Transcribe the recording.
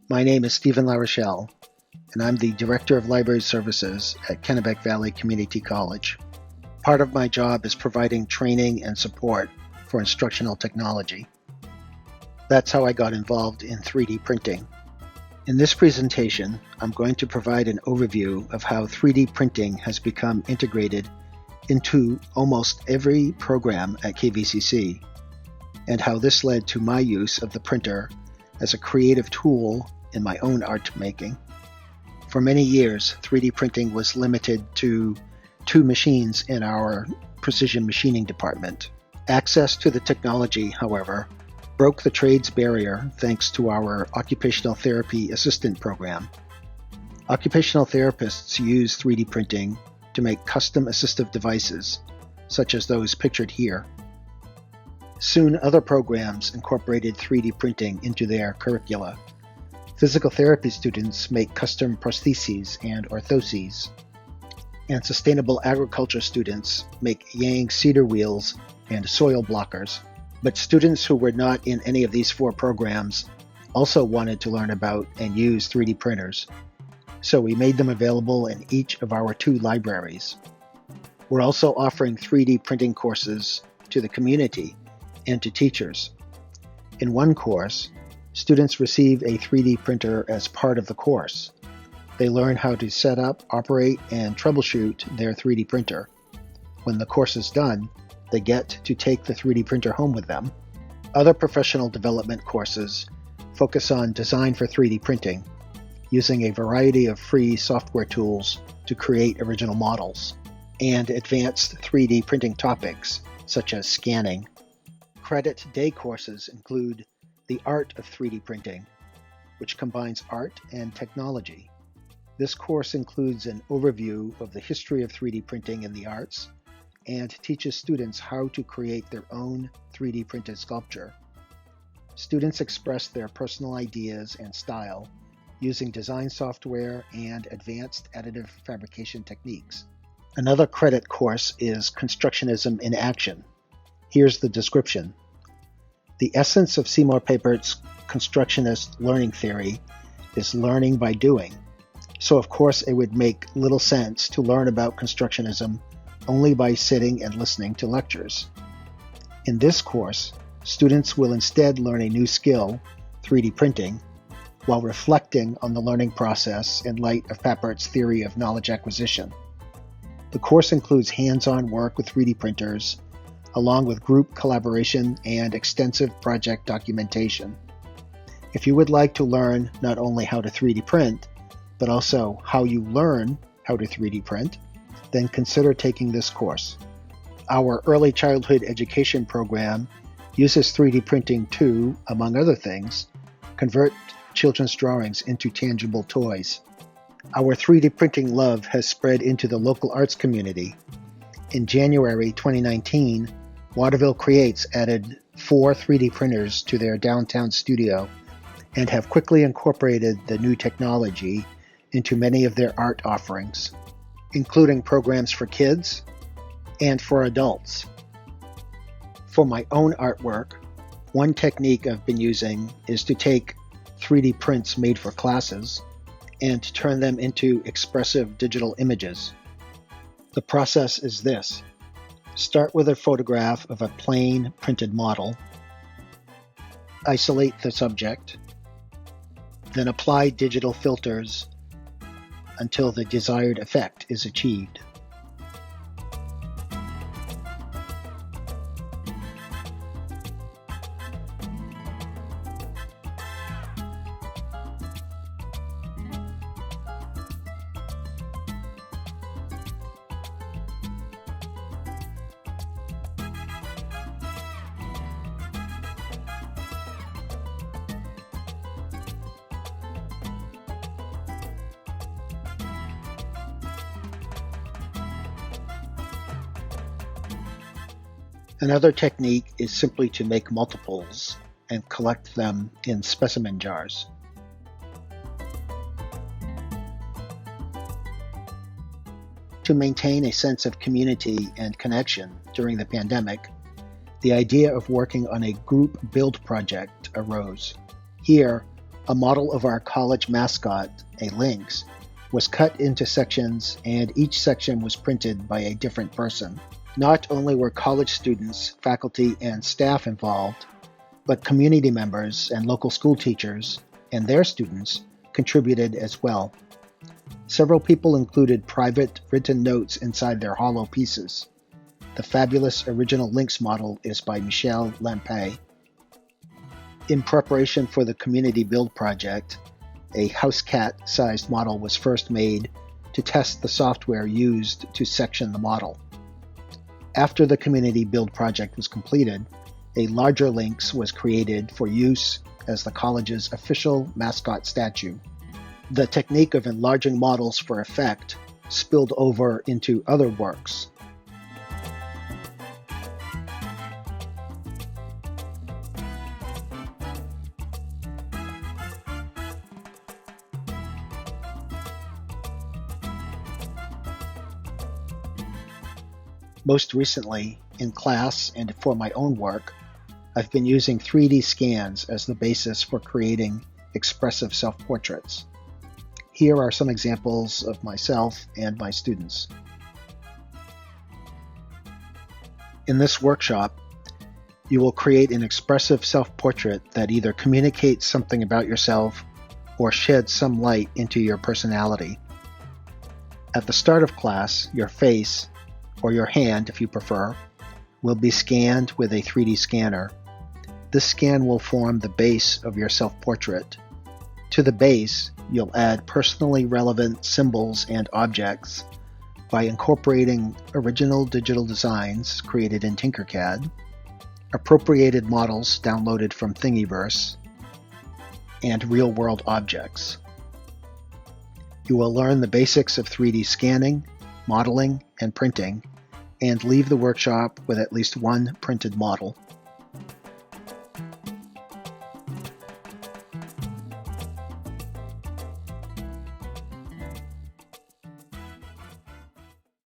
My name is Stephen LaRochelle, and I'm the Director of Library Services at Kennebec Valley Community College. Part of my job is providing training and support for instructional technology. That's how I got involved in 3D printing. In this presentation, I'm going to provide an overview of how 3D printing has become integrated into almost every program at KVCC, and how this led to my use of the printer as a creative tool in my own art making. For many years, 3D printing was limited to 2 machines in our precision machining department. Access to the technology, however, broke the trades barrier thanks to our Occupational Therapy Assistant program. Occupational therapists use 3D printing to make custom assistive devices, such as those pictured here. Soon other programs incorporated 3D printing into their curricula. Physical therapy students make custom prostheses and orthoses, and sustainable agriculture students make Yang cedar wheels and soil blockers. But students who were not in any of these 4 programs also wanted to learn about and use 3D printers, so we made them available in each of our 2 libraries. We're also offering 3D printing courses to the community and to teachers. In one course, students receive a 3D printer as part of the course. They learn how to set up, operate, and troubleshoot their 3D printer. When the course is done, they get to take the 3D printer home with them. Other professional development courses focus on design for 3D printing, using a variety of free software tools to create original models, and advanced 3D printing topics, such as scanning. Credit day courses include the art of 3D printing, which combines art and technology. This course includes an overview of the history of 3D printing in the arts and teaches students how to create their own 3D printed sculpture. Students express their personal ideas and style using design software and advanced additive fabrication techniques. Another credit course is Constructionism in Action. Here's the description. The essence of Seymour Papert's constructionist learning theory is learning by doing. So of course it would make little sense to learn about constructionism only by sitting and listening to lectures. In this course, students will instead learn a new skill, 3D printing, while reflecting on the learning process in light of Papert's theory of knowledge acquisition. The course includes hands-on work with 3D printers, along with group collaboration and extensive project documentation. If you would like to learn not only how to 3D print, but also how you learn how to 3D print, then consider taking this course. Our early childhood education program uses 3D printing to, among other things, convert children's drawings into tangible toys. Our 3D printing love has spread into the local arts community. In January 2019, Waterville Creates added 4 3D printers to their downtown studio and have quickly incorporated the new technology into many of their art offerings, including programs for kids and for adults. For my own artwork, one technique I've been using is to take 3D prints made for classes and to turn them into expressive digital images. The process is this. Start with a photograph of a plain printed model, isolate the subject, then apply digital filters until the desired effect is achieved. Another technique is simply to make multiples and collect them in specimen jars. To maintain a sense of community and connection during the pandemic, the idea of working on a group build project arose. Here, A model of our college mascot, a lynx, was cut into sections, and each section was printed by a different person. Not only were college students, faculty, and staff involved, but community members and local school teachers and their students contributed as well. Several people included private written notes inside their hollow pieces. The fabulous original Lynx model is by Michel Lampe. In preparation for the community build project, a house cat-sized model was first made to test the software used to section the model. After the community build project was completed, a larger lynx was created for use as the college's official mascot statue. The technique of enlarging models for effect spilled over into other works. Most recently, in class and for my own work, I've been using 3D scans as the basis for creating expressive self-portraits. Here are some examples of myself and my students. In this workshop, you will create an expressive self-portrait that either communicates something about yourself or sheds some light into your personality. At the start of class, your face, or your hand if you prefer, will be scanned with a 3D scanner. This scan will form the base of your self-portrait. To the base, you'll add personally relevant symbols and objects by incorporating original digital designs created in Tinkercad, appropriated models downloaded from Thingiverse, and real-world objects. You will learn the basics of 3D scanning, modeling, and printing, and leave the workshop with at least one printed model.